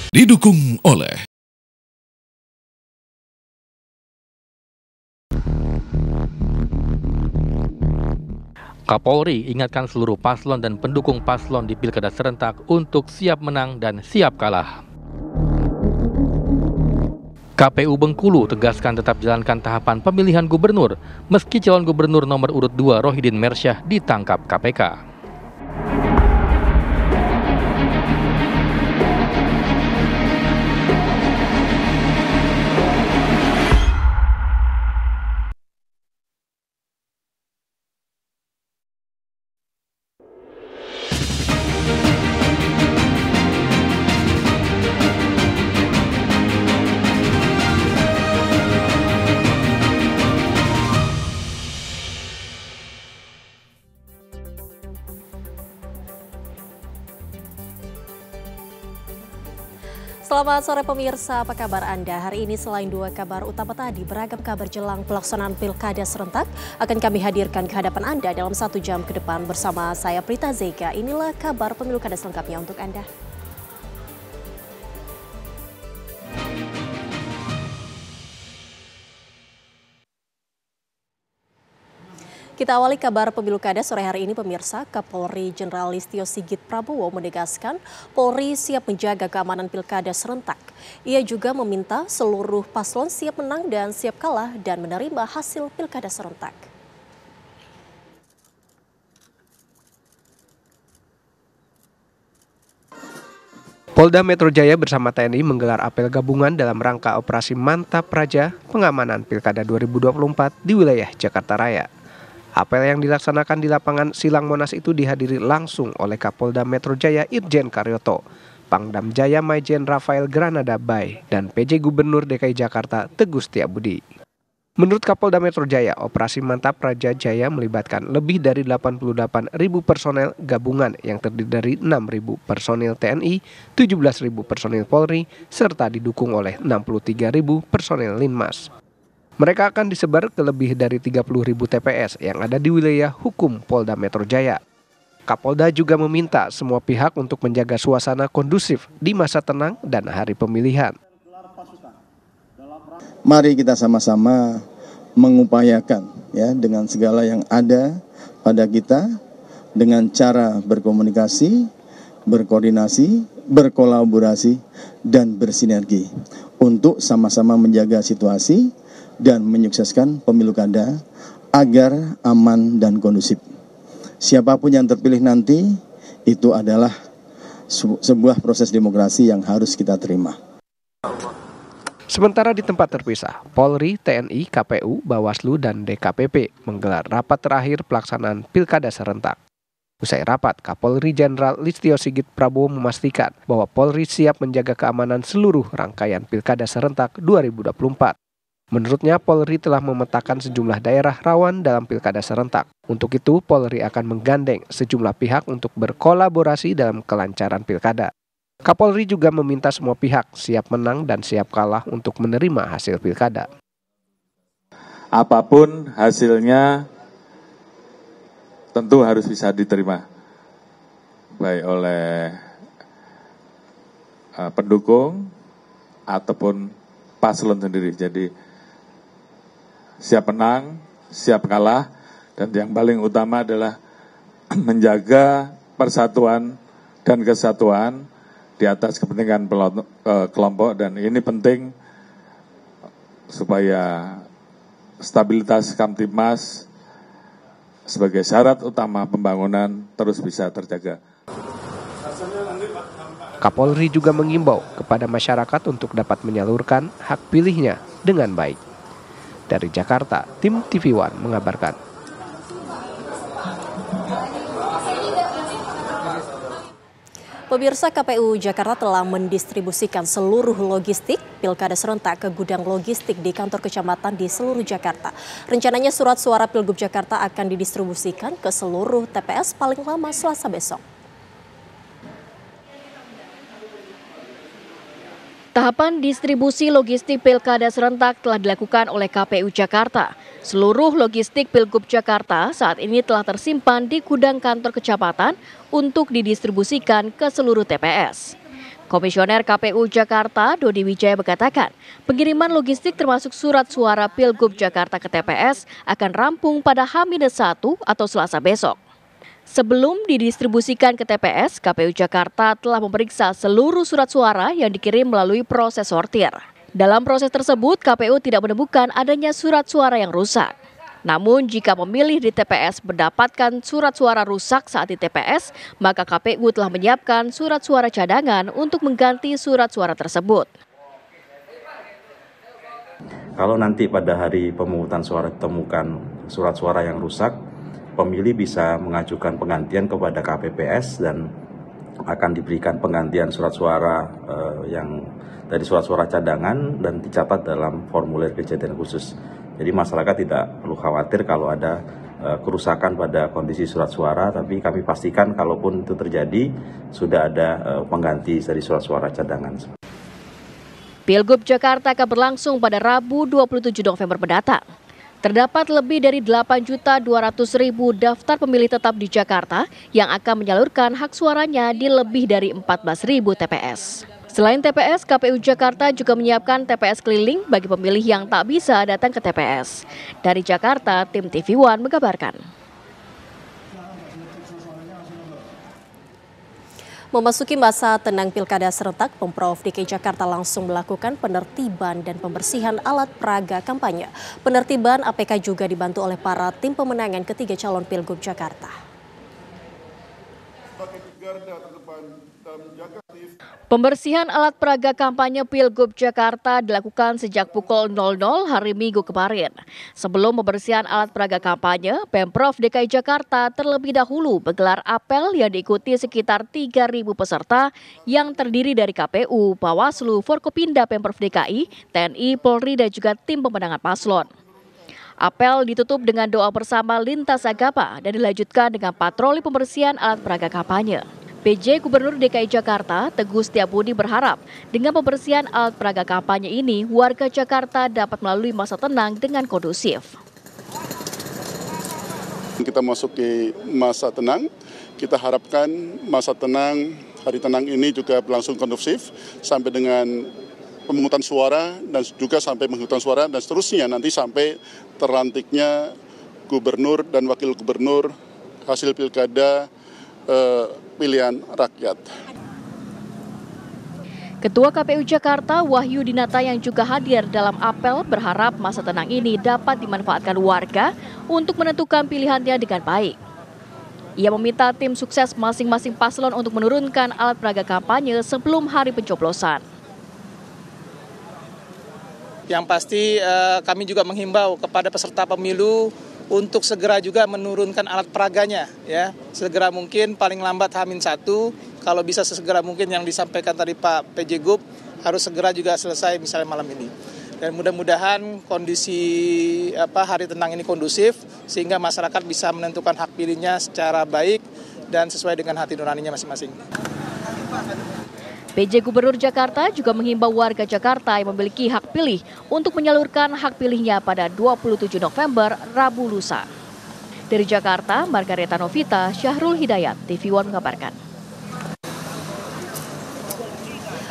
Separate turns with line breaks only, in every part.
Didukung oleh
Kapolri ingatkan seluruh paslon dan pendukung paslon di Pilkada serentak untuk siap menang dan siap kalah. KPU Bengkulu tegaskan tetap jalankan tahapan pemilihan gubernur meski calon gubernur nomor urut 2 Rohidin Mersyah ditangkap KPK.
Selamat sore pemirsa, apa kabar Anda? Hari ini selain dua kabar utama tadi, beragam kabar jelang pelaksanaan Pilkada serentak akan kami hadirkan ke hadapan Anda dalam 1 jam ke depan bersama saya Prita Zeka. Inilah kabar pemilu kada selengkapnya untuk Anda. Kita awali kabar pemilu kada sore hari ini pemirsa. Kapolri Jenderal Listio Sigit Prabowo menegaskan Polri siap menjaga keamanan pilkada serentak. Ia juga meminta seluruh paslon siap menang dan siap kalah dan menerima hasil pilkada serentak.
Polda Metro Jaya bersama TNI menggelar apel gabungan dalam rangka Operasi Mantap Praja pengamanan Pilkada 2024 di wilayah Jakarta Raya. Apel yang dilaksanakan di lapangan Silang Monas itu dihadiri langsung oleh Kapolda Metro Jaya Irjen Karyoto, Pangdam Jaya Maijen Rafael Granada Bay, dan PJ Gubernur DKI Jakarta Teguh Setiabudi. Menurut Kapolda Metro Jaya, Operasi Mantap Praja Jaya melibatkan lebih dari 88.000 personel gabungan yang terdiri dari 6.000 personil TNI, 17.000 personil Polri, serta didukung oleh 63.000 personel Linmas. Mereka akan disebar ke lebih dari 30.000 TPS yang ada di wilayah hukum Polda Metro Jaya. Kapolda juga meminta semua pihak untuk menjaga suasana kondusif di masa tenang dan hari pemilihan.
Mari kita sama-sama mengupayakan ya dengan segala yang ada pada kita dengan cara berkomunikasi, berkoordinasi, berkolaborasi, dan bersinergi untuk sama-sama menjaga situasi dan menyukseskan pemilu kada agar aman dan kondusif. Siapapun yang terpilih nanti itu adalah sebuah proses demokrasi yang harus kita terima.
Sementara di tempat terpisah, Polri, TNI, KPU, Bawaslu, dan DKPP menggelar rapat terakhir pelaksanaan Pilkada serentak. Usai rapat, Kapolri Jenderal Listio Sigit Prabowo memastikan bahwa Polri siap menjaga keamanan seluruh rangkaian Pilkada serentak 2024. Menurutnya, Polri telah memetakan sejumlah daerah rawan dalam Pilkada serentak. Untuk itu, Polri akan menggandeng sejumlah pihak untuk berkolaborasi dalam kelancaran Pilkada. Kapolri juga meminta semua pihak siap menang dan siap kalah untuk menerima hasil Pilkada.
Apapun hasilnya tentu harus bisa diterima, baik oleh pendukung ataupun paslon sendiri. Jadi siap menang, siap kalah, dan yang paling utama adalah menjaga persatuan dan kesatuan di atas kepentingan kelompok, dan ini penting supaya stabilitas Kamtibmas sebagai syarat utama pembangunan terus bisa terjaga.
Kapolri juga mengimbau kepada masyarakat untuk dapat menyalurkan hak pilihnya dengan baik. Dari Jakarta, tim TV One mengabarkan.
Pemirsa, KPU Jakarta telah mendistribusikan seluruh logistik Pilkada serentak ke gudang logistik di kantor kecamatan di seluruh Jakarta. Rencananya surat suara Pilgub Jakarta akan didistribusikan ke seluruh TPS paling lama Selasa besok.
Tahapan distribusi logistik Pilkada serentak telah dilakukan oleh KPU Jakarta. Seluruh logistik Pilgub Jakarta saat ini telah tersimpan di gudang kantor kecamatan untuk didistribusikan ke seluruh TPS. Komisioner KPU Jakarta, Dodi Wijaya mengatakan, pengiriman logistik termasuk surat suara Pilgub Jakarta ke TPS akan rampung pada H-1 atau Selasa besok. Sebelum didistribusikan ke TPS, KPU Jakarta telah memeriksa seluruh surat suara yang dikirim melalui proses sortir. Dalam proses tersebut, KPU tidak menemukan adanya surat suara yang rusak. Namun jika pemilih di TPS mendapatkan surat suara rusak saat di TPS, maka KPU telah menyiapkan surat suara cadangan untuk mengganti surat suara tersebut.
Kalau nanti pada hari pemungutan suara ditemukan surat suara yang rusak, pemilih bisa mengajukan penggantian kepada KPPS dan akan diberikan penggantian surat suara yang dari surat suara cadangan dan dicatat dalam formulir kejadian khusus. Jadi masyarakat tidak perlu khawatir kalau ada kerusakan pada kondisi surat suara, tapi kami pastikan kalaupun itu terjadi sudah ada pengganti dari surat suara cadangan.
Pilgub Jakarta akan berlangsung pada Rabu 27 November mendatang. Terdapat lebih dari 8.200.000 daftar pemilih tetap di Jakarta yang akan menyalurkan hak suaranya di lebih dari 14.000 TPS. Selain TPS, KPU Jakarta juga menyiapkan TPS keliling bagi pemilih yang tak bisa datang ke TPS. Dari Jakarta, tim TV One mengabarkan.
Memasuki masa tenang Pilkada serentak, Pemprov DKI Jakarta langsung melakukan penertiban dan pembersihan alat peraga kampanye. Penertiban APK juga dibantu oleh para tim pemenangan ketiga calon Pilgub Jakarta.
Pembersihan alat peraga kampanye Pilgub Jakarta dilakukan sejak pukul 00 hari Minggu kemarin. Sebelum pembersihan alat peraga kampanye, Pemprov DKI Jakarta terlebih dahulu menggelar apel yang diikuti sekitar 3.000 peserta yang terdiri dari KPU, Bawaslu, Forkopimda Pemprov DKI, TNI, Polri, dan juga tim pemenangan paslon. Apel ditutup dengan doa bersama lintas agama dan dilanjutkan dengan patroli pembersihan alat peraga kampanye. PJ Gubernur DKI Jakarta, Teguh Setiabudi berharap dengan pembersihan alat peraga kampanye ini, warga Jakarta dapat melalui masa tenang dengan kondusif.
Kita masuk ke masa tenang, kita harapkan masa tenang, hari tenang ini juga berlangsung kondusif sampai dengan pemungutan suara dan juga sampai pemungutan suara dan seterusnya nanti sampai terlantiknya gubernur dan wakil gubernur hasil pilkada pilihan rakyat.
Ketua KPU Jakarta Wahyu Dinata yang juga hadir dalam apel berharap masa tenang ini dapat dimanfaatkan warga untuk menentukan pilihannya dengan baik. Ia meminta tim sukses masing-masing paslon untuk menurunkan alat peraga kampanye sebelum hari pencoblosan.
Yang pasti kami juga menghimbau kepada peserta pemilu untuk segera juga menurunkan alat peraganya, ya, segera mungkin paling lambat H-1, kalau bisa sesegera mungkin yang disampaikan tadi Pak PJ Gub harus segera juga selesai misalnya malam ini. Dan mudah-mudahan kondisi hari tenang ini kondusif sehingga masyarakat bisa menentukan hak pilihnya secara baik dan sesuai dengan hati nuraninya masing-masing.
PJ Gubernur Jakarta juga menghimbau warga Jakarta yang memiliki hak pilih untuk menyalurkan hak pilihnya pada 27 November, Rabu lusa. Dari Jakarta, Margareta Novita, Syahrul Hidayat, TV One mengabarkan.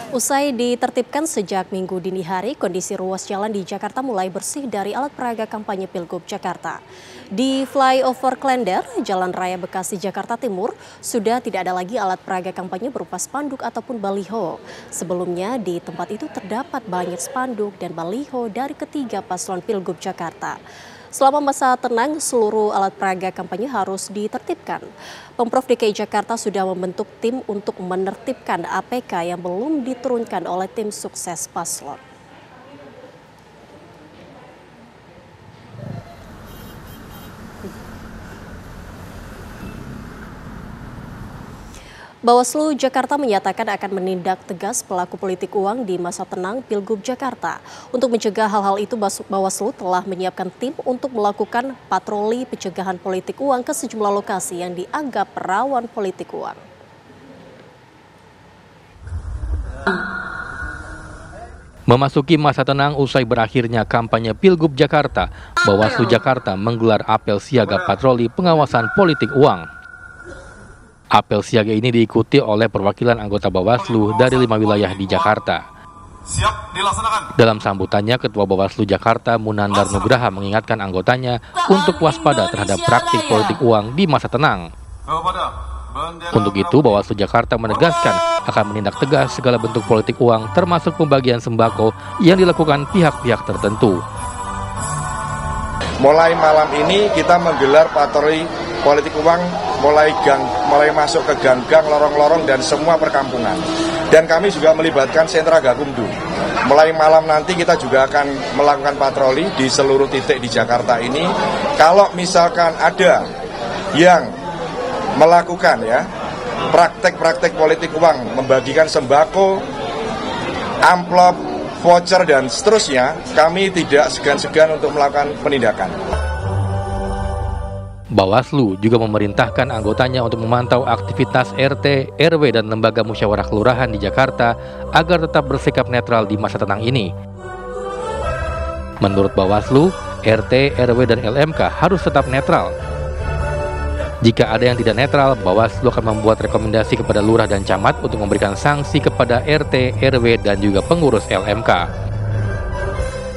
Usai ditertibkan sejak Minggu dini hari, kondisi ruas jalan di Jakarta mulai bersih dari alat peraga kampanye Pilgub Jakarta. Di flyover Klender, Jalan Raya Bekasi, Jakarta Timur, sudah tidak ada lagi alat peraga kampanye berupa spanduk ataupun baliho. Sebelumnya di tempat itu terdapat banyak spanduk dan baliho dari ketiga paslon Pilgub Jakarta. Selama masa tenang, seluruh alat peraga kampanye harus ditertibkan. Pemprov DKI Jakarta sudah membentuk tim untuk menertibkan APK yang belum diturunkan oleh tim sukses paslon. Bawaslu Jakarta menyatakan akan menindak tegas pelaku politik uang di masa tenang Pilgub Jakarta. Untuk mencegah hal-hal itu, Bawaslu telah menyiapkan tim untuk melakukan patroli pencegahan politik uang ke sejumlah lokasi yang dianggap rawan politik uang.
Memasuki masa tenang usai berakhirnya kampanye Pilgub Jakarta, Bawaslu Jakarta menggelar apel siaga patroli pengawasan politik uang. Apel siaga ini diikuti oleh perwakilan anggota Bawaslu dari 5 wilayah di Jakarta.
Siap dilaksanakan.
Dalam sambutannya, Ketua Bawaslu Jakarta Munandar Nugraha mengingatkan anggotanya untuk waspada terhadap praktik politik uang di masa tenang. Untuk itu, Bawaslu Jakarta menegaskan akan menindak tegas segala bentuk politik uang termasuk pembagian sembako yang dilakukan pihak-pihak tertentu.
Mulai malam ini kita menggelar patroli politik uang mulai masuk ke gang-gang, lorong-lorong dan semua perkampungan. Dan kami juga melibatkan sentra Gakumdu. Mulai malam nanti kita juga akan melakukan patroli di seluruh titik di Jakarta ini. Kalau misalkan ada yang melakukan praktek-praktek politik uang, membagikan sembako, amplop, voucher dan seterusnya, kami tidak segan-segan untuk melakukan penindakan.
Bawaslu juga memerintahkan anggotanya untuk memantau aktivitas RT, RW, dan lembaga musyawarah kelurahan di Jakarta agar tetap bersikap netral di masa tenang ini. Menurut Bawaslu, RT, RW, dan LMK harus tetap netral. Jika ada yang tidak netral, Bawaslu akan membuat rekomendasi kepada lurah dan camat untuk memberikan sanksi kepada RT, RW, dan juga pengurus LMK.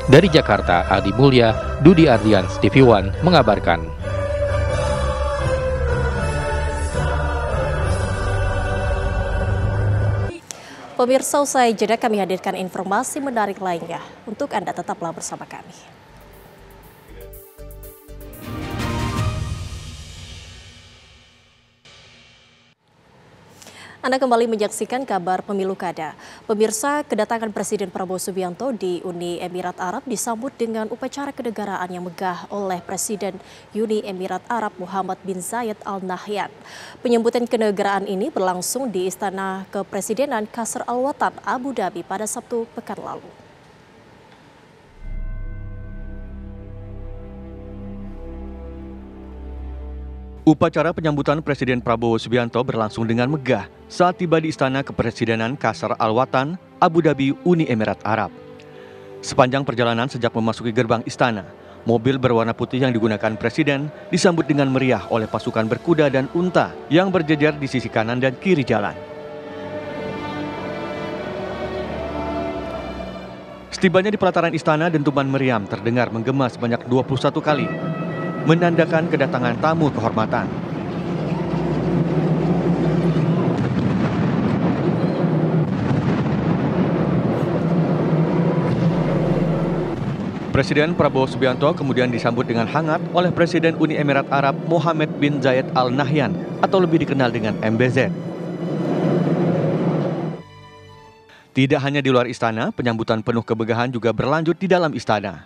Dari Jakarta, Adi Mulya, Dudi Ardians, TV One mengabarkan.
Pemirsa, usai jeda kami hadirkan informasi menarik lainnya. Untuk Anda tetaplah bersama kami. Anda kembali menyaksikan kabar pemilu kada. Pemirsa, kedatangan Presiden Prabowo Subianto di Uni Emirat Arab disambut dengan upacara kenegaraan yang megah oleh Presiden Uni Emirat Arab Muhammad bin Zayed Al Nahyan. Penyambutan kenegaraan ini berlangsung di Istana Kepresidenan Qasr Al Watan, Abu Dhabi pada Sabtu pekan lalu.
Upacara penyambutan Presiden Prabowo Subianto berlangsung dengan megah saat tiba di Istana Kepresidenan Qasr Al Watan, Abu Dhabi, Uni Emirat Arab. Sepanjang perjalanan sejak memasuki gerbang istana, mobil berwarna putih yang digunakan Presiden disambut dengan meriah oleh pasukan berkuda dan unta yang berjejer di sisi kanan dan kiri jalan. Setibanya di pelataran istana, dentuman meriam terdengar menggema sebanyak 21 kali. Menandakan kedatangan tamu kehormatan. Presiden Prabowo Subianto kemudian disambut dengan hangat oleh Presiden Uni Emirat Arab Mohammed bin Zayed Al Nahyan atau lebih dikenal dengan MBZ. Tidak hanya di luar istana, penyambutan penuh kemegahan juga berlanjut di dalam istana.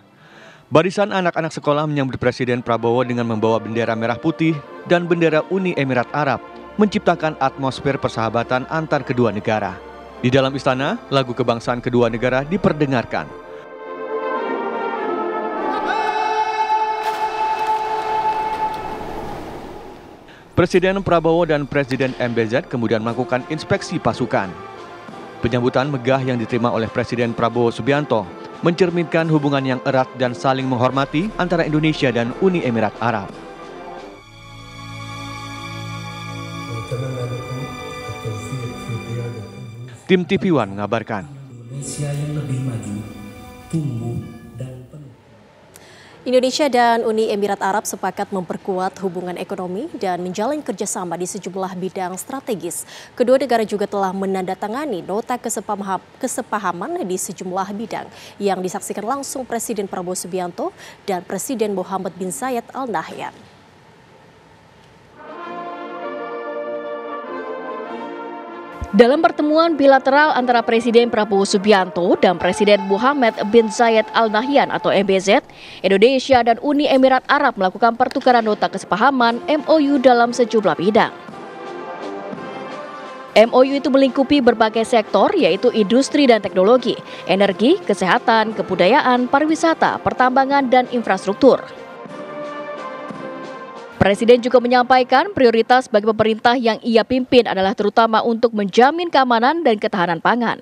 Barisan anak-anak sekolah menyambut Presiden Prabowo dengan membawa bendera merah putih dan bendera Uni Emirat Arab, menciptakan atmosfer persahabatan antar kedua negara. Di dalam istana, lagu kebangsaan kedua negara diperdengarkan. Presiden Prabowo dan Presiden MBZ kemudian melakukan inspeksi pasukan. Penyambutan megah yang diterima oleh Presiden Prabowo Subianto mencerminkan hubungan yang erat dan saling menghormati antara Indonesia dan Uni Emirat Arab. Tim TV One mengabarkan.
Indonesia yang lebih maju, tumbuh dan penuh.
Indonesia dan Uni Emirat Arab sepakat memperkuat hubungan ekonomi dan menjalin kerjasama di sejumlah bidang strategis. Kedua negara juga telah menandatangani nota kesepahaman di sejumlah bidang yang disaksikan langsung Presiden Prabowo Subianto dan Presiden Mohammed bin Zayed Al Nahyan.
Dalam pertemuan bilateral antara Presiden Prabowo Subianto dan Presiden Mohammed bin Zayed Al Nahyan atau MBZ, Indonesia dan Uni Emirat Arab melakukan pertukaran nota kesepahaman MOU dalam sejumlah bidang. MOU itu melingkupi berbagai sektor yaitu industri dan teknologi, energi, kesehatan, kebudayaan, pariwisata, pertambangan, dan infrastruktur. Presiden juga menyampaikan prioritas bagi pemerintah yang ia pimpin adalah terutama untuk menjamin keamanan dan ketahanan pangan.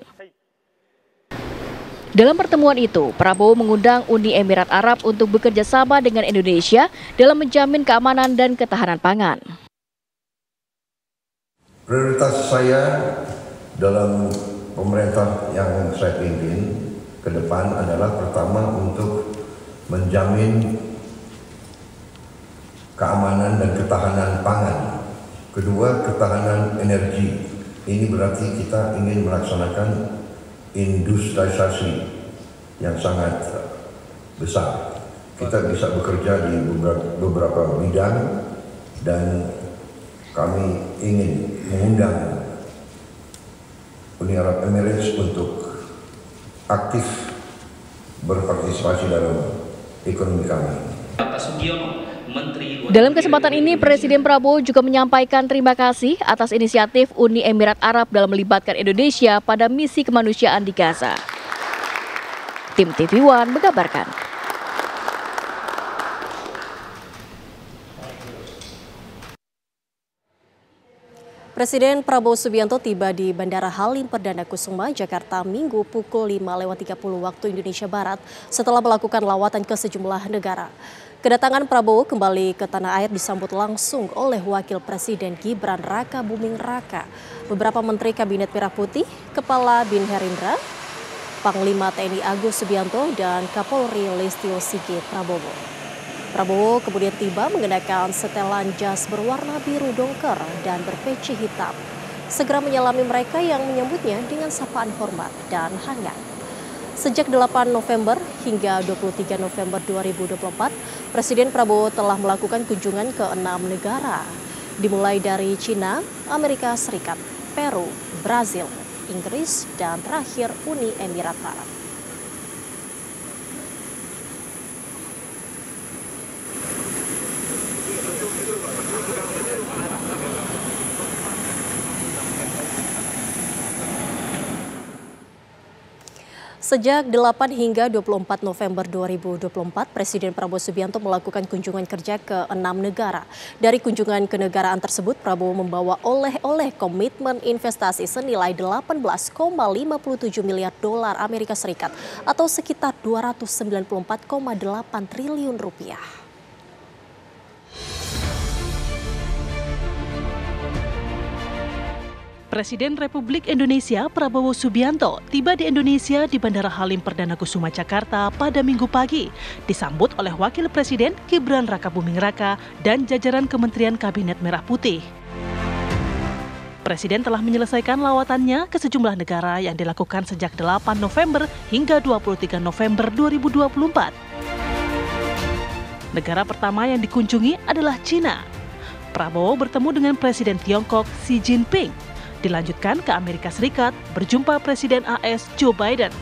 Dalam pertemuan itu, Prabowo mengundang Uni Emirat Arab untuk bekerja sama dengan Indonesia dalam menjamin keamanan dan ketahanan pangan.
Prioritas saya dalam pemerintah yang saya pimpin ke depan adalah pertama untuk menjamin keamanan dan ketahanan pangan. Kedua, ketahanan energi. Ini berarti kita ingin melaksanakan industrialisasi yang sangat besar. Kita bisa bekerja di beberapa bidang dan kami ingin mengundang Uni Arab Emirates untuk aktif berpartisipasi dalam ekonomi kami.
Dalam kesempatan ini, Presiden Prabowo juga menyampaikan terima kasih atas inisiatif Uni Emirat Arab dalam melibatkan Indonesia pada misi kemanusiaan di Gaza. Tim TV One mengabarkan.
Presiden Prabowo Subianto tiba di Bandara Halim Perdana Kusuma, Jakarta, Minggu pukul 5.30 waktu Indonesia Barat setelah melakukan lawatan ke sejumlah negara. Kedatangan Prabowo kembali ke tanah air disambut langsung oleh Wakil Presiden Gibran Raka Buming Raka, beberapa Menteri Kabinet Merah Putih, Kepala Bin Herindra, Panglima TNI Agus Subianto, dan Kapolri Listio Sigit Prabowo. Prabowo kemudian tiba mengenakan setelan jas berwarna biru dongker dan berpeci hitam. Segera menyalami mereka yang menyambutnya dengan sapaan hormat dan hangat. Sejak 8 November hingga 23 November 2024, Presiden Prabowo telah melakukan kunjungan ke 6 negara, dimulai dari Cina, Amerika Serikat, Peru, Brazil, Inggris, dan terakhir Uni Emirat Arab. Sejak 8 hingga 24 November 2024, Presiden Prabowo Subianto melakukan kunjungan kerja ke 6 negara. Dari kunjungan kenegaraan tersebut, Prabowo membawa oleh-oleh komitmen investasi senilai 18,57 miliar dolar Amerika Serikat atau sekitar 294,8 triliun rupiah.
Presiden Republik Indonesia Prabowo Subianto tiba di Indonesia di Bandara Halim Perdana Kusuma, Jakarta pada Minggu pagi, disambut oleh Wakil Presiden Gibran Raka Buming Raka dan jajaran Kementerian Kabinet Merah Putih. Presiden telah menyelesaikan lawatannya ke sejumlah negara yang dilakukan sejak 8 November hingga 23 November 2024. Negara pertama yang dikunjungi adalah Cina. Prabowo bertemu dengan Presiden Tiongkok Xi Jinping. Dilanjutkan ke Amerika Serikat, berjumpa Presiden AS Joe Biden.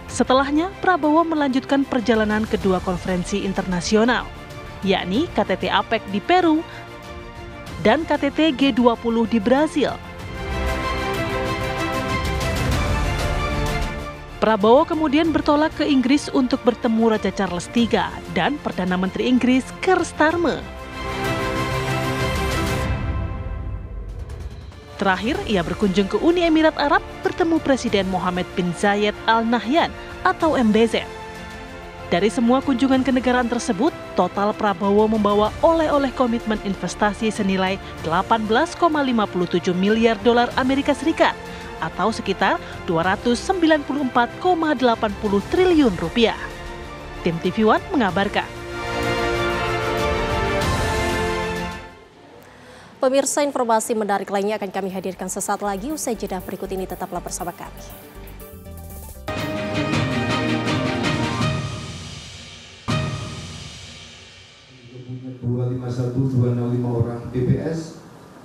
Setelahnya, Prabowo melanjutkan perjalanan kedua konferensi internasional, yakni KTT APEC di Peru dan KTT G20 di Brasil. Prabowo kemudian bertolak ke Inggris untuk bertemu Raja Charles III dan Perdana Menteri Inggris Keir Starmer. Terakhir, ia berkunjung ke Uni Emirat Arab bertemu Presiden Mohammed bin Zayed Al Nahyan atau MBZ. Dari semua kunjungan kenegaraan tersebut, total Prabowo membawa oleh-oleh komitmen investasi senilai 18,57 miliar dolar Amerika Serikat atau sekitar 294,80 triliun rupiah. Tim TV One mengabarkan.
Pemirsa, informasi menarik lainnya akan kami hadirkan sesaat lagi. Usai jeda berikut ini, tetaplah bersama kami.
orang BPS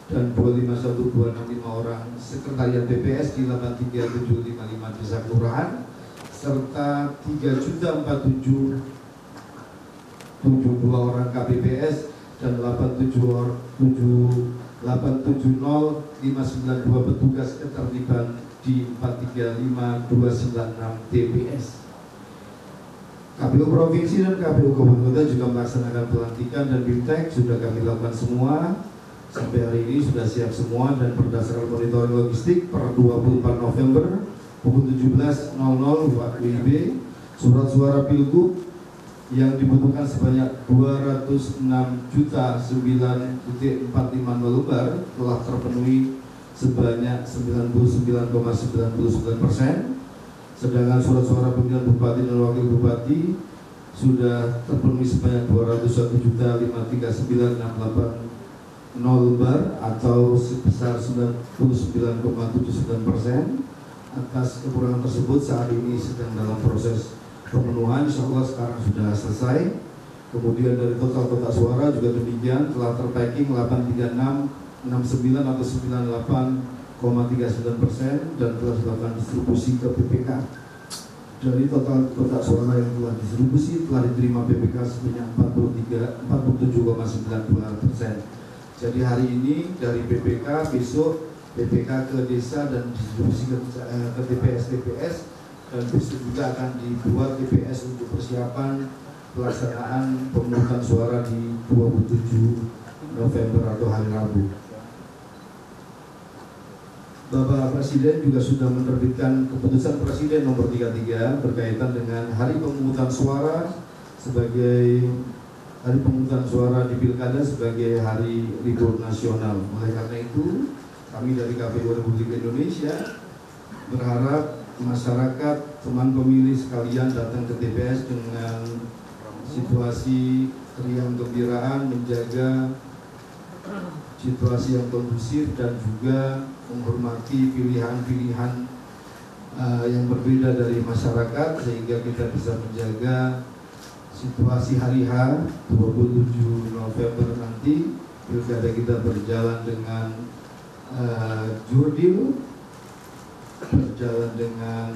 dan 251265 orang sekretariat BPS di 83755 Desa Kelurahan serta 3.047.72 orang KPPS dan 870.592 petugas ketertiban di 435296 TPS. KPU Provinsi dan KPU Kabupaten Kota juga melaksanakan pelantikan dan BIMTEK sudah kami lakukan semua. Sampai hari ini sudah siap semua dan berdasarkan monitoring logistik per 24 November pukul 17.00 waktu WIB, surat suara Pilgub yang dibutuhkan sebanyak 206.9,450 lembar telah terpenuhi sebanyak 99,99%, sedangkan surat suara pemilihan bupati dan wakil bupati sudah terpenuhi sebanyak 201.539.680 lembar atau sebesar 99,79%. Atas kekurangan tersebut saat ini sedang dalam proses pemenuhan, insya Allah sekarang sudah selesai. Kemudian dari total kotak suara juga demikian, telah terpacking 83669 atau 98,39% dan telah dilakukan distribusi ke PPK. Dari total kotak suara yang telah distribusi telah diterima PPK sebanyak 47,92%. Jadi hari ini dari PPK, besok PPK ke desa dan distribusi ke TPS-TPS, dan besok juga akan dibuat TPS untuk persiapan pelaksanaan pemungutan suara di 27 November atau hari Rabu. Bapak Presiden juga sudah menerbitkan keputusan Presiden nomor 33 berkaitan dengan hari pemungutan suara sebagai hari pemungutan suara di Pilkada sebagai hari libur nasional. Oleh karena itu, kami dari KPU Republik Indonesia berharap masyarakat, teman pemilih sekalian datang ke TPS dengan situasi riang gembiraan, menjaga situasi yang kondusif dan juga menghormati pilihan-pilihan yang berbeda dari masyarakat, sehingga kita bisa menjaga situasi hari H 27 November nanti pilkada kita berjalan dengan jurdil, berjalan dengan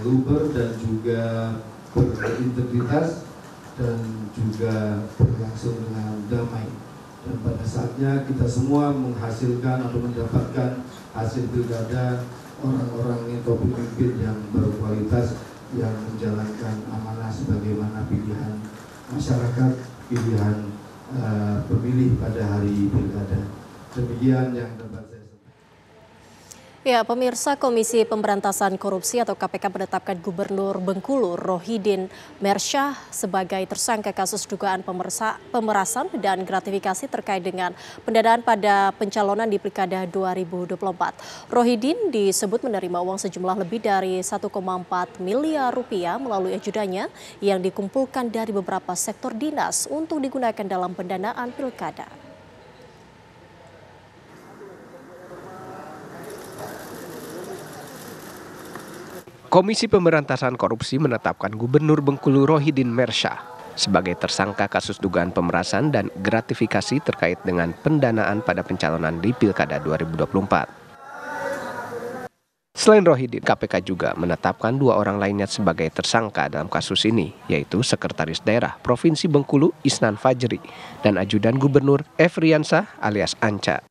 luber dan juga berintegritas dan juga berlangsung dengan damai. Dan pada saatnya kita semua menghasilkan atau mendapatkan hasil pilkada orang-orang atau pemimpin yang berkualitas yang menjalankan amanah sebagaimana pilihan masyarakat, pilihan pemilih pada hari pilkada. Demikian yang dapat saya sampaikan.
Ya, pemirsa, Komisi Pemberantasan Korupsi atau KPK menetapkan Gubernur Bengkulu Rohidin Mersyah sebagai tersangka kasus dugaan pemerasan dan gratifikasi terkait dengan pendanaan pada pencalonan di Pilkada 2024. Rohidin disebut menerima uang sejumlah lebih dari 1,4 miliar rupiah melalui ajudannya yang dikumpulkan dari beberapa sektor dinas untuk digunakan dalam pendanaan pilkada.
Komisi Pemberantasan Korupsi menetapkan Gubernur Bengkulu Rohidin Mersyah sebagai tersangka kasus dugaan pemerasan dan gratifikasi terkait dengan pendanaan pada pencalonan di Pilkada 2024. Selain Rohidin, KPK juga menetapkan 2 orang lainnya sebagai tersangka dalam kasus ini, yaitu Sekretaris Daerah Provinsi Bengkulu Isnan Fajri dan Ajudan Gubernur Efriansah alias Anca.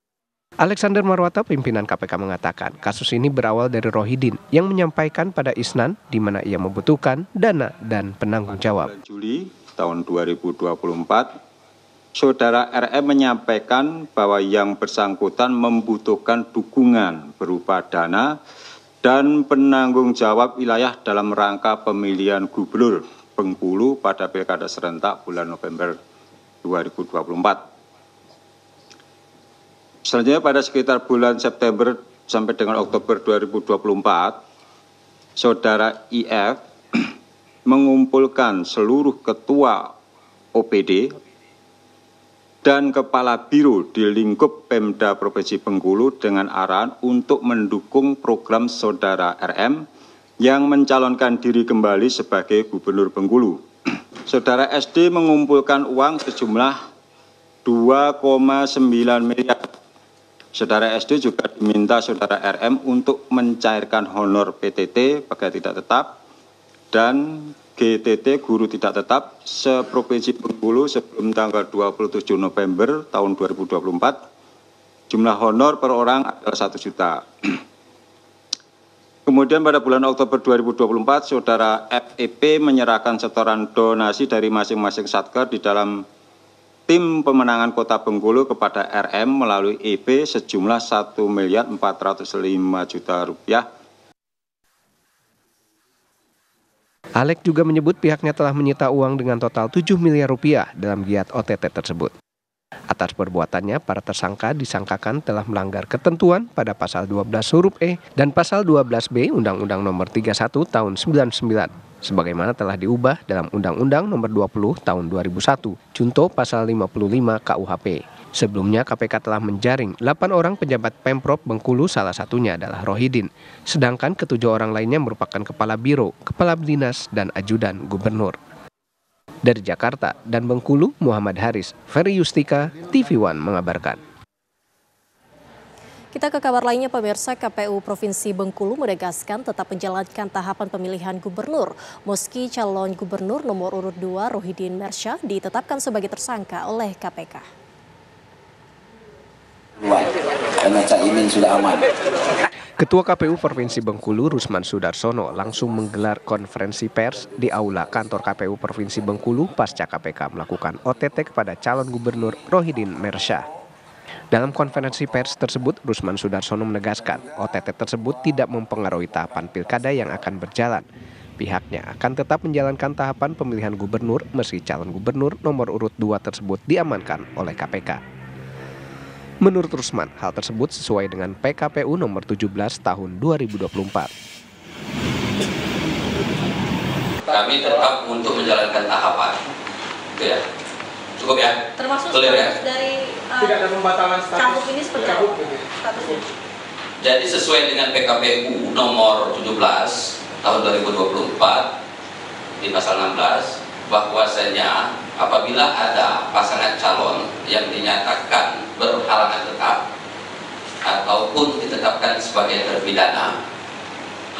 Alexander Marwata, pimpinan KPK, mengatakan kasus ini berawal dari Rohidin yang menyampaikan pada Isnan di mana ia membutuhkan dana dan penanggung jawab.
Juli tahun 2024, Saudara RM menyampaikan bahwa yang bersangkutan membutuhkan dukungan berupa dana dan penanggung jawab wilayah dalam rangka pemilihan Gubernur Bengkulu pada Pilkada serentak bulan November 2024. Selanjutnya pada sekitar bulan September sampai dengan Oktober 2024, Saudara IF mengumpulkan seluruh ketua OPD dan kepala biro di lingkup Pemda Provinsi Bengkulu dengan arahan untuk mendukung program Saudara RM yang mencalonkan diri kembali sebagai Gubernur Bengkulu. Saudara SD mengumpulkan uang sejumlah 2,9 miliar. Saudara SD juga diminta Saudara RM untuk mencairkan honor PTT pegawai tidak tetap dan GTT guru tidak tetap seprovinsi Bengkulu sebelum tanggal 27 November tahun 2024. Jumlah honor per orang adalah 1 juta. Kemudian pada bulan Oktober 2024, Saudara FEP menyerahkan setoran donasi dari masing-masing satker di dalam tim pemenangan Kota Bengkulu kepada RM melalui EP sejumlah 1.405.000.000 rupiah.
Alek juga menyebut pihaknya telah menyita uang dengan total 7 miliar rupiah dalam giat OTT tersebut. Atas perbuatannya, para tersangka disangkakan telah melanggar ketentuan pada pasal 12 huruf E dan pasal 12B Undang-Undang Nomor 31 Tahun 99, sebagaimana telah diubah dalam Undang-Undang Nomor 20 Tahun 2001, junto pasal 55 KUHP. Sebelumnya KPK telah menjaring 8 orang pejabat Pemprov Bengkulu, salah satunya adalah Rohidin, sedangkan ke-7 orang lainnya merupakan kepala biro, kepala dinas, dan ajudan gubernur. Dari Jakarta dan Bengkulu, Muhammad Haris, Ferry Yustika, TV One mengabarkan.
Kita ke kabar lainnya, pemirsa. KPU Provinsi Bengkulu menegaskan tetap menjalankan tahapan pemilihan gubernur, meski calon gubernur nomor urut 2 Rohidin Mersyah ditetapkan sebagai tersangka oleh KPK.
Karena Caimin sudah aman.
Ketua KPU Provinsi Bengkulu, Rusman Sudarsono, langsung menggelar konferensi pers di aula kantor KPU Provinsi Bengkulu pasca KPK melakukan OTT kepada calon gubernur Rohidin Mersyah. Dalam konferensi pers tersebut, Rusman Sudarsono menegaskan OTT tersebut tidak mempengaruhi tahapan pilkada yang akan berjalan. Pihaknya akan tetap menjalankan tahapan pemilihan gubernur meski calon gubernur nomor urut 2 tersebut diamankan oleh KPK. Menurut Rusman, hal tersebut sesuai dengan PKPU nomor 17 tahun 2024.
Kami tetap untuk menjalankan tahapan. Itu ya. Cukup ya?
Termasuk
clear, ya?
Dari
tidak ada pembatalan
cakup ini seperti apa? Statusnya.
Jadi sesuai dengan PKPU nomor 17 tahun 2024 di pasal 16, bahwasanya apabila ada pasangan calon yang dinyatakan berhalangan tetap ataupun ditetapkan sebagai terpidana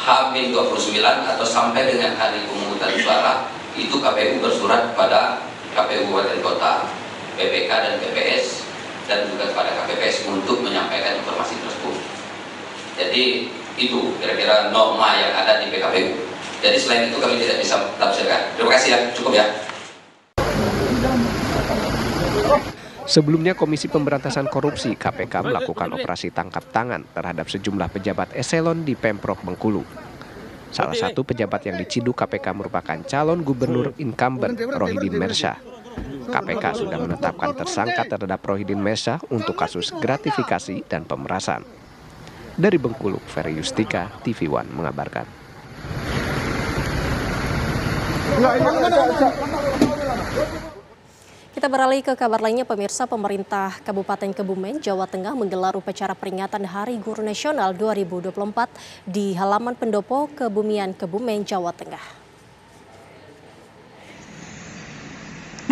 H-29 atau sampai dengan hari pemungutan suara, itu KPU bersurat kepada KPU Kabupaten Kota, PPK dan PPS, dan juga kepada KPPS untuk menyampaikan informasi tersebut. Jadi itu kira-kira norma yang ada di PKPU. Jadi selain itu kami tidak bisa tafsirkan. Terima kasih ya, cukup ya.
Sebelumnya Komisi Pemberantasan Korupsi KPK melakukan operasi tangkap tangan terhadap sejumlah pejabat eselon di Pemprov Bengkulu. Salah satu pejabat yang diciduk KPK merupakan calon gubernur incumbent Rohidin Mersyah. KPK sudah menetapkan tersangka terhadap Rohidin Mersyah untuk kasus gratifikasi dan pemerasan. Dari Bengkulu, Ferry Yustika, TV One mengabarkan.
Kita beralih ke kabar lainnya, pemirsa. Pemerintah Kabupaten Kebumen, Jawa Tengah menggelar upacara peringatan Hari Guru Nasional 2024 di halaman Pendopo Kebumian Kebumen, Jawa Tengah.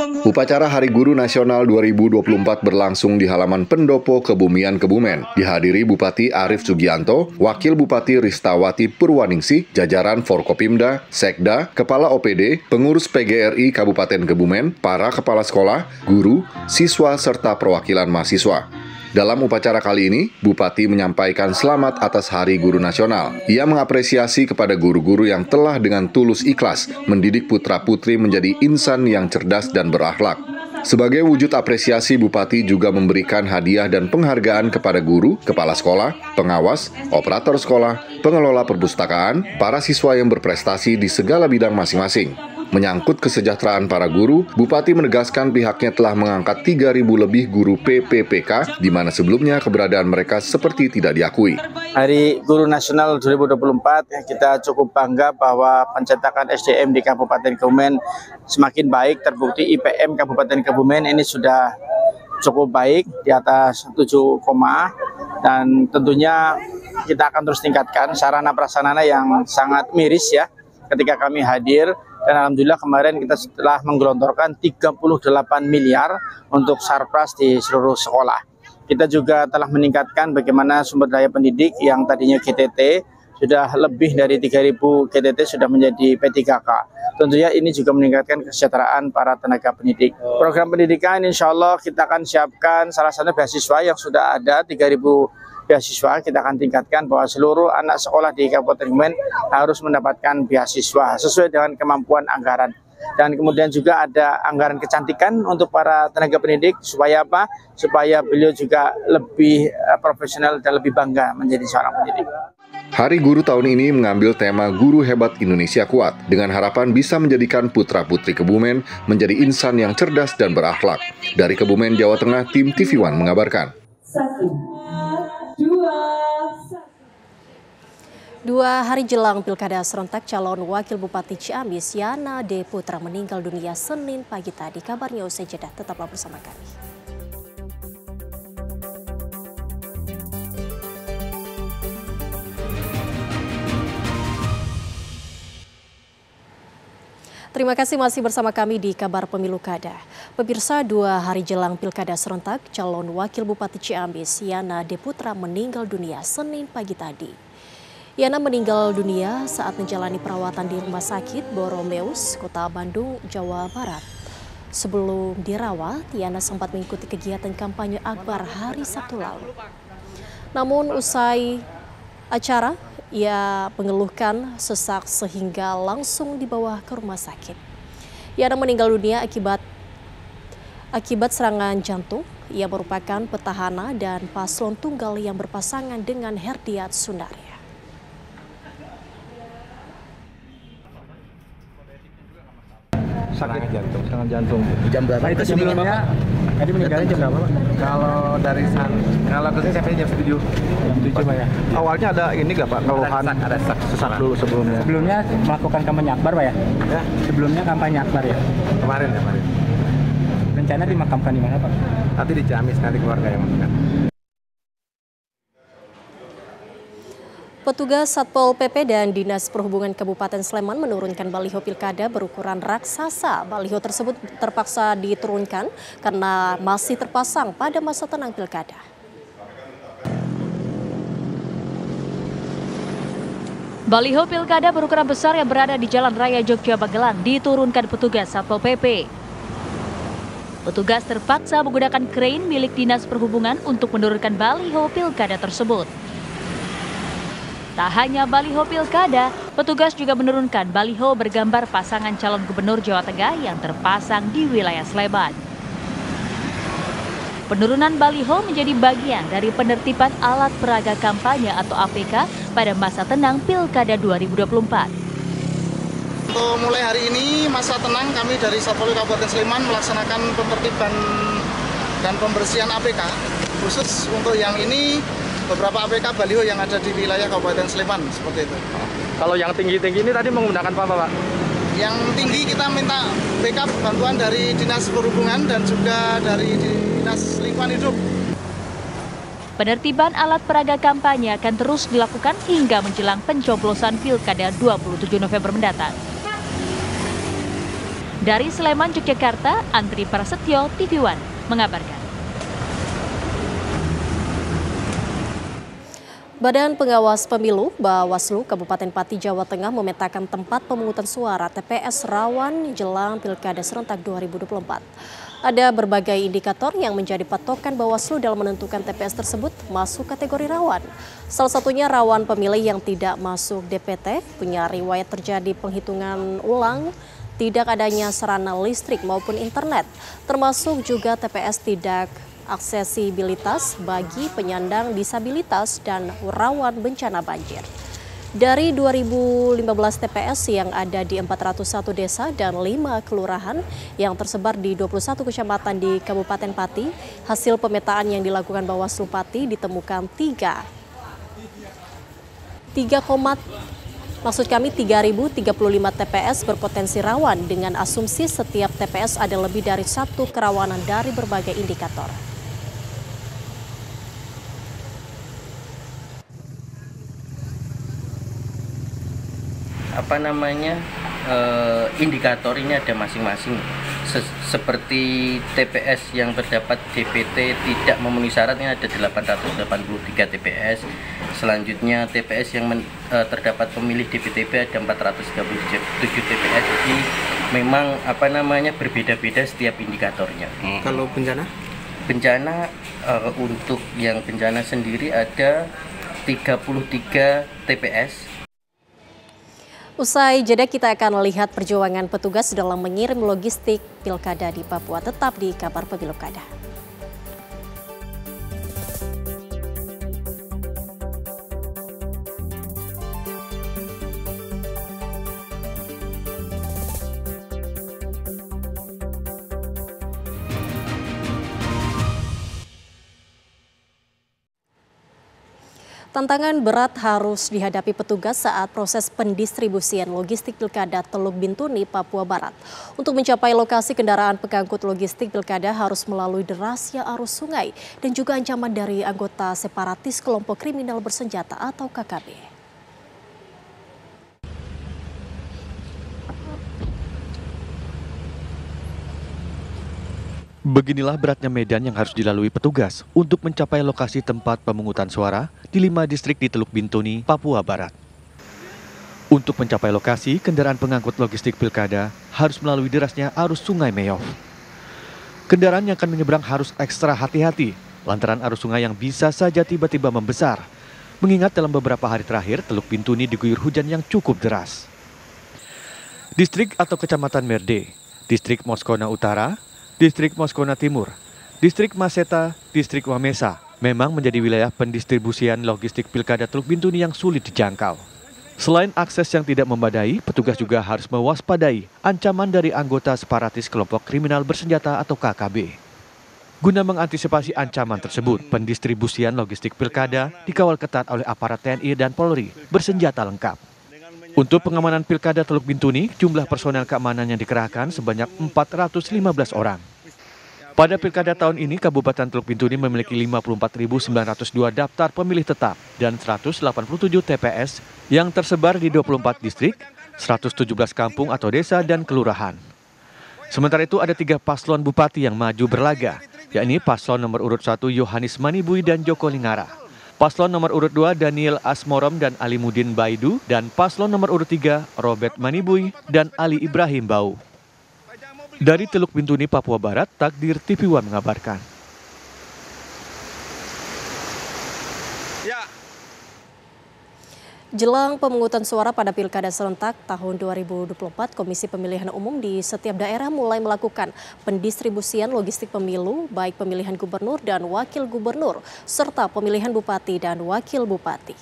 Upacara Hari Guru Nasional 2024 berlangsung di halaman Pendopo Kebumian Kebumen. Dihadiri Bupati Arief Sugianto, Wakil Bupati Ristawati Purwaningsih, jajaran Forkopimda, Sekda, Kepala OPD, pengurus PGRI Kabupaten Kebumen, para kepala sekolah, guru, siswa, serta perwakilan mahasiswa. Dalam upacara kali ini, Bupati menyampaikan selamat atas Hari Guru Nasional. Ia mengapresiasi kepada guru-guru yang telah dengan tulus ikhlas mendidik putra-putri menjadi insan yang cerdas dan berakhlak. Sebagai wujud apresiasi, Bupati juga memberikan hadiah dan penghargaan kepada guru, kepala sekolah, pengawas, operator sekolah, pengelola perpustakaan, para siswa yang berprestasi di segala bidang masing-masing. Menyangkut kesejahteraan para guru, Bupati menegaskan pihaknya telah mengangkat 3.000 lebih guru PPPK, di mana sebelumnya keberadaan mereka seperti tidak diakui.
Hari Guru Nasional 2024, kita cukup bangga bahwa pencetakan SDM di Kabupaten Kebumen semakin baik. Terbukti IPM Kabupaten Kebumen ini sudah cukup baik, di atas 7, dan tentunya kita akan terus tingkatkan sarana prasarana yang sangat miris ya ketika kami hadir. Dan alhamdulillah kemarin kita setelah menggelontorkan 38 miliar untuk sarpras di seluruh sekolah. Kita juga telah meningkatkan bagaimana sumber daya pendidik yang tadinya GTT sudah lebih dari 3.000 GTT sudah menjadi P3K. Tentunya ini juga meningkatkan kesejahteraan para tenaga pendidik. Program pendidikan insya Allah kita akan siapkan salah satu beasiswa yang sudah ada 3.000 beasiswa, kita akan tingkatkan bahwa seluruh anak sekolah di Kabupaten Kebumen harus mendapatkan beasiswa sesuai dengan kemampuan anggaran. Dan kemudian juga ada anggaran kecantikan untuk para tenaga pendidik, supaya apa? Supaya beliau juga lebih profesional dan lebih bangga menjadi seorang pendidik.
Hari Guru tahun ini mengambil tema Guru Hebat Indonesia Kuat dengan harapan bisa menjadikan putra-putri Kebumen menjadi insan yang cerdas dan berakhlak. Dari Kebumen, Jawa Tengah, tim TV One mengabarkan.
2 hari jelang Pilkada serentak, calon Wakil Bupati Ciamis Yana D. Putra meninggal dunia Senin pagi tadi. Kabarnya usai jeda, tetaplah bersama kami. Terima kasih masih bersama kami di Kabar Pemilu Kada. Pemirsa, 2 hari jelang Pilkada serentak, calon Wakil Bupati Ciamis Yana D. Putra meninggal dunia Senin pagi tadi. Yana meninggal dunia saat menjalani perawatan di Rumah Sakit Boromeus, Kota Bandung, Jawa Barat. Sebelum dirawat, Yana sempat mengikuti kegiatan kampanye Akbar hari Sabtu lalu. Namun usai acara, ia mengeluhkan sesak sehingga langsung dibawa ke rumah sakit. Yana meninggal dunia akibat serangan jantung. Ia merupakan petahana dan paslon tunggal yang berpasangan dengan Herdiat Sunaria.
Sakit jantung. Serangan jantung. Jam berapa? Itu sebelumnya tadi meninggalnya jam berapa, Pak? Kalau dari kalau kesini sampai jam 7. Jam 7, Pak ya. Awalnya ada ini nggak, Pak? Keluhan ada sesak dulu sebelumnya.
Sebelumnya melakukan kampanye Akbar, Pak ya? Ya. Sebelumnya kampanye Akbar ya?
Kemarin.
Rencana dimakamkan di mana, Pak?
Nanti di Ciamis, nanti keluarga yang makan.
Petugas Satpol PP dan Dinas Perhubungan Kabupaten Sleman menurunkan baliho pilkada berukuran raksasa. Baliho tersebut terpaksa diturunkan karena masih terpasang pada masa tenang pilkada.
Baliho pilkada berukuran besar yang berada di Jalan Raya Jogja Magelang diturunkan petugas Satpol PP. Petugas terpaksa menggunakan krain milik Dinas Perhubungan untuk menurunkan baliho pilkada tersebut. Tak hanya baliho pilkada, petugas juga menurunkan baliho bergambar pasangan calon gubernur Jawa Tengah yang terpasang di wilayah Sleman. Penurunan baliho menjadi bagian dari penertiban alat peraga kampanye atau APK pada masa tenang Pilkada 2024.
Untuk mulai hari ini masa tenang, kami dari Satpol Kabupaten Sleman melaksanakan penertiban dan pembersihan APK. Khusus untuk yang ini, beberapa APK baliho yang ada di wilayah Kabupaten Sleman, seperti itu.
Kalau yang tinggi-tinggi ini tadi menggunakan apa, Pak?
Yang tinggi kita minta backup bantuan dari Dinas Perhubungan dan juga dari Dinas Lingkungan Hidup.
Penertiban alat peraga kampanye akan terus dilakukan hingga menjelang pencoblosan Pilkada 27 November mendatang. Dari Sleman, Yogyakarta, Andri Prasetyo, TV One mengabarkan.
Badan Pengawas Pemilu Bawaslu Kabupaten Pati, Jawa Tengah memetakan tempat pemungutan suara TPS rawan jelang Pilkada serentak 2024. Ada berbagai indikator yang menjadi patokan Bawaslu dalam menentukan TPS tersebut masuk kategori rawan. Salah satunya rawan pemilih yang tidak masuk DPT, punya riwayat terjadi penghitungan ulang, tidak adanya sarana listrik maupun internet, termasuk juga TPS tidak aksesibilitas bagi penyandang disabilitas dan rawan bencana banjir. Dari 2015 TPS yang ada di 401 desa dan 5 kelurahan yang tersebar di 21 kecamatan di Kabupaten Pati, hasil pemetaan yang dilakukan Bawaslu Pati ditemukan 3.035 TPS berpotensi rawan dengan asumsi setiap TPS ada lebih dari satu kerawanan dari berbagai indikator.
Indikator ini ada masing-masing. Seperti TPS yang terdapat DPT tidak memenuhi syarat ini ada 883 TPS. Selanjutnya TPS yang terdapat pemilih DPTB ada 437 TPS. Jadi memang berbeda-beda setiap indikatornya.
Kalau bencana?
Bencana untuk yang bencana sendiri ada 33 TPS.
Usai jeda kita akan melihat perjuangan petugas dalam mengirim logistik pilkada di Papua. Tetap di Kabar Pemilu Kada. Tantangan berat harus dihadapi petugas saat proses pendistribusian logistik Pilkada Teluk Bintuni, Papua Barat. Untuk mencapai lokasi, kendaraan pengangkut logistik Pilkada harus melalui derasnya arus sungai dan juga ancaman dari anggota separatis kelompok kriminal bersenjata atau KKB.
Beginilah beratnya medan yang harus dilalui petugas untuk mencapai lokasi tempat pemungutan suara di 5 distrik di Teluk Bintuni, Papua Barat. Untuk mencapai lokasi, kendaraan pengangkut logistik Pilkada harus melalui derasnya arus Sungai Meof. Kendaraan yang akan menyeberang harus ekstra hati-hati lantaran arus sungai yang bisa saja tiba-tiba membesar. Mengingat dalam beberapa hari terakhir, Teluk Bintuni diguyur hujan yang cukup deras. Distrik atau Kecamatan Merde, Distrik Moskona Utara, Distrik Moskona Timur, Distrik Maseta, Distrik Wamesa memang menjadi wilayah pendistribusian logistik Pilkada Teluk Bintuni yang sulit dijangkau. Selain akses yang tidak memadai, petugas juga harus mewaspadai ancaman dari anggota separatis kelompok kriminal bersenjata atau KKB. Guna mengantisipasi ancaman tersebut, pendistribusian logistik Pilkada dikawal ketat oleh aparat TNI dan Polri bersenjata lengkap. Untuk pengamanan Pilkada Teluk Bintuni, jumlah personel keamanan yang dikerahkan sebanyak 415 orang. Pada Pilkada tahun ini, Kabupaten Teluk Bintuni memiliki 54.902 daftar pemilih tetap dan 187 TPS yang tersebar di 24 distrik, 117 kampung atau desa dan kelurahan. Sementara itu ada 3 paslon bupati yang maju berlaga, yakni paslon nomor urut 1 Yohanis Manibui dan Joko Lingara. Paslon nomor urut 2 Daniel Asmorom dan Alimuddin Baidu, dan paslon nomor urut 3 Robert Manibui dan Ali Ibrahim Bau. Dari Teluk Bintuni, Papua Barat, Takdir TV One mengabarkan.
Jelang pemungutan suara pada Pilkada serentak tahun 2024, Komisi Pemilihan Umum di setiap daerah mulai melakukan pendistribusian logistik pemilu, baik pemilihan gubernur dan wakil gubernur, serta pemilihan bupati dan wakil bupati.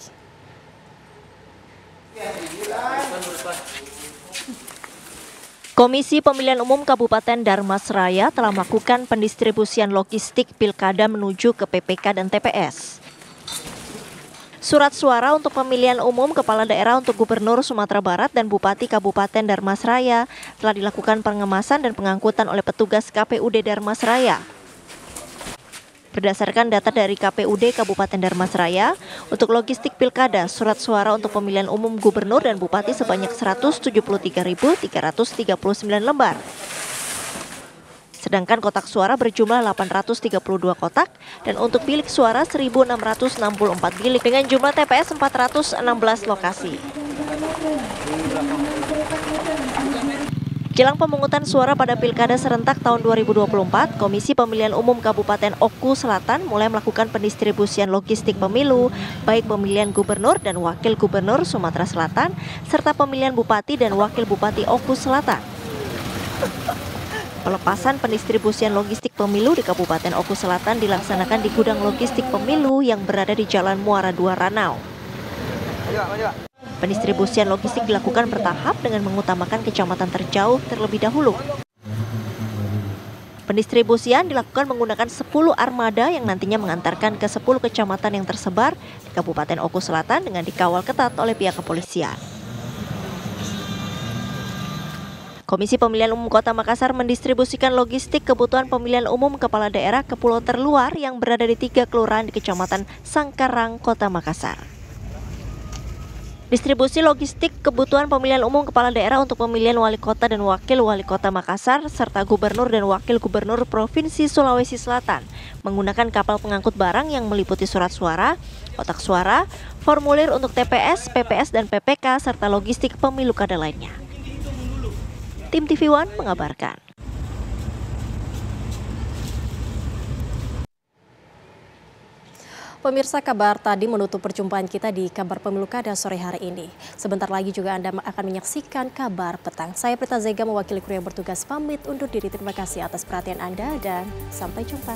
Komisi Pemilihan Umum Kabupaten Darmasraya telah melakukan pendistribusian logistik Pilkada menuju ke PPK dan TPS. Surat suara untuk pemilihan umum kepala daerah untuk Gubernur Sumatera Barat dan Bupati Kabupaten Darmasraya telah dilakukan pengemasan dan pengangkutan oleh petugas KPUD Darmasraya. Berdasarkan data dari KPUD Kabupaten Darmasraya, untuk logistik Pilkada, surat suara untuk pemilihan umum Gubernur dan Bupati sebanyak 173.339 lembar. Sedangkan kotak suara berjumlah 832 kotak dan untuk bilik suara 1.664 bilik dengan jumlah TPS 416 lokasi. Jelang pemungutan suara pada Pilkada serentak tahun 2024, Komisi Pemilihan Umum Kabupaten Oku Selatan mulai melakukan pendistribusian logistik pemilu, baik pemilihan gubernur dan wakil gubernur Sumatera Selatan, serta pemilihan bupati dan wakil bupati Oku Selatan. Pelepasan pendistribusian logistik pemilu di Kabupaten Oku Selatan dilaksanakan di gudang logistik pemilu yang berada di Jalan Muara 2 Ranau. Pendistribusian logistik dilakukan bertahap dengan mengutamakan kecamatan terjauh terlebih dahulu. Pendistribusian dilakukan menggunakan 10 armada yang nantinya mengantarkan ke 10 kecamatan yang tersebar di Kabupaten Oku Selatan dengan dikawal ketat oleh pihak kepolisian. Komisi Pemilihan Umum Kota Makassar mendistribusikan logistik kebutuhan pemilihan umum kepala daerah ke pulau terluar yang berada di 3 kelurahan di Kecamatan Sangkarang, Kota Makassar. Distribusi logistik kebutuhan pemilihan umum kepala daerah untuk pemilihan wali kota dan wakil wali kota Makassar serta gubernur dan wakil gubernur Provinsi Sulawesi Selatan menggunakan kapal pengangkut barang yang meliputi surat suara, kotak suara, formulir untuk TPS, PPS dan PPK serta logistik pemilu kada lainnya. Tim TV One mengabarkan.
Pemirsa, kabar tadi menutup perjumpaan kita di Kabar Pemilu Kada sore hari ini. Sebentar lagi juga Anda akan menyaksikan Kabar Petang. Saya Prita Zega mewakili kru yang bertugas pamit undur diri. Terima kasih atas perhatian Anda dan sampai jumpa.